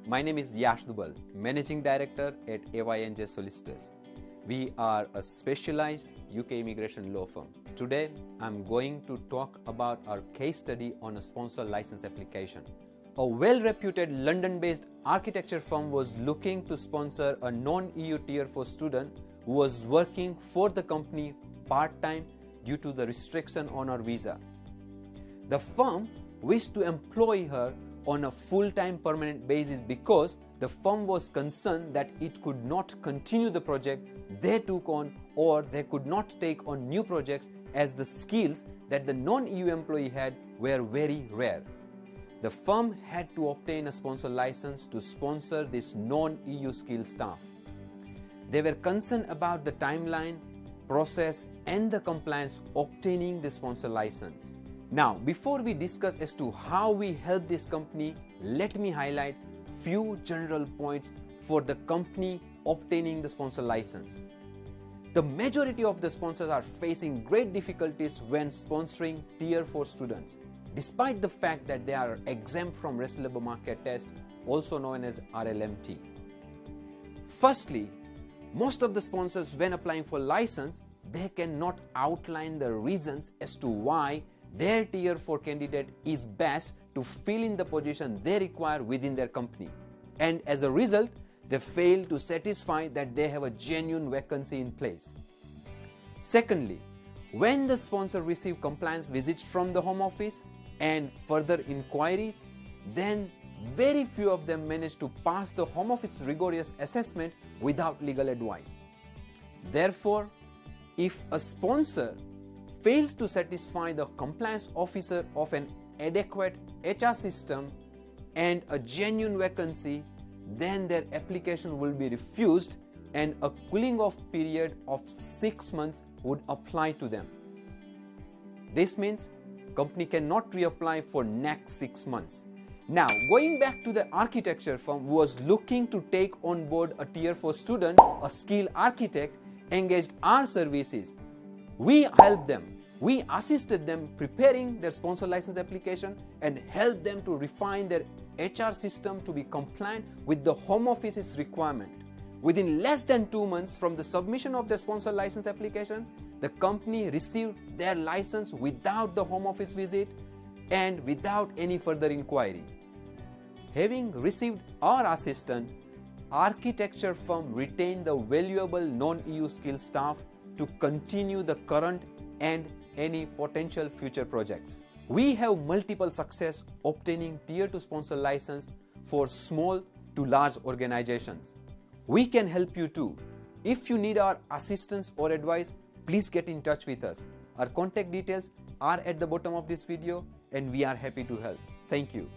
My name is Yash Dubal, Managing Director at AY&J Solicitors. We are a specialized UK immigration law firm. Today, I'm going to talk about our case study on a sponsor license application. A well-reputed London-based architecture firm was looking to sponsor a non-EU Tier 4 student who was working for the company part-time due to the restriction on her visa. The firm wished to employ her on a full-time permanent basis because the firm was concerned that it could not continue the project they took on, or they could not take on new projects as the skills that the non-EU employee had were very rare. The firm had to obtain a sponsor license to sponsor this non-EU skilled staff. They were concerned about the timeline, process and the compliance obtaining the sponsor license. Now, before we discuss as to how we help this company, let me highlight few general points for the company obtaining the sponsor license. The majority of the sponsors are facing great difficulties when sponsoring Tier 4 students, despite the fact that they are exempt from Rest Labour Market Test, also known as RLMT. Firstly, most of the sponsors, when applying for license, they cannot outline the reasons as to why their Tier 4 candidate is best to fill in the position they require within their company. And as a result, they fail to satisfy that they have a genuine vacancy in place. Secondly, when the sponsor receives compliance visits from the Home Office and further inquiries, then very few of them manage to pass the Home Office rigorous assessment without legal advice. Therefore, if a sponsor fails to satisfy the compliance officer of an adequate HR system and a genuine vacancy, then their application will be refused and a cooling off period of 6 months would apply to them. This means company cannot reapply for next 6 months. Now, going back to the architecture firm who was looking to take on board a Tier 4 student, a skilled architect, engaged our services. We helped them. We assisted them preparing their sponsor license application and helped them to refine their HR system to be compliant with the Home Office's requirement. Within less than 2 months from the submission of their sponsor license application, the company received their license without the Home Office visit and without any further inquiry. Having received our assistance, architecture firm retained the valuable non-EU skilled staff to continue the current and any potential future projects. We have multiple success obtaining Tier 2 sponsor license for small to large organizations. We can help you too. If you need our assistance or advice, please get in touch with us. Our contact details are at the bottom of this video and we are happy to help. Thank you.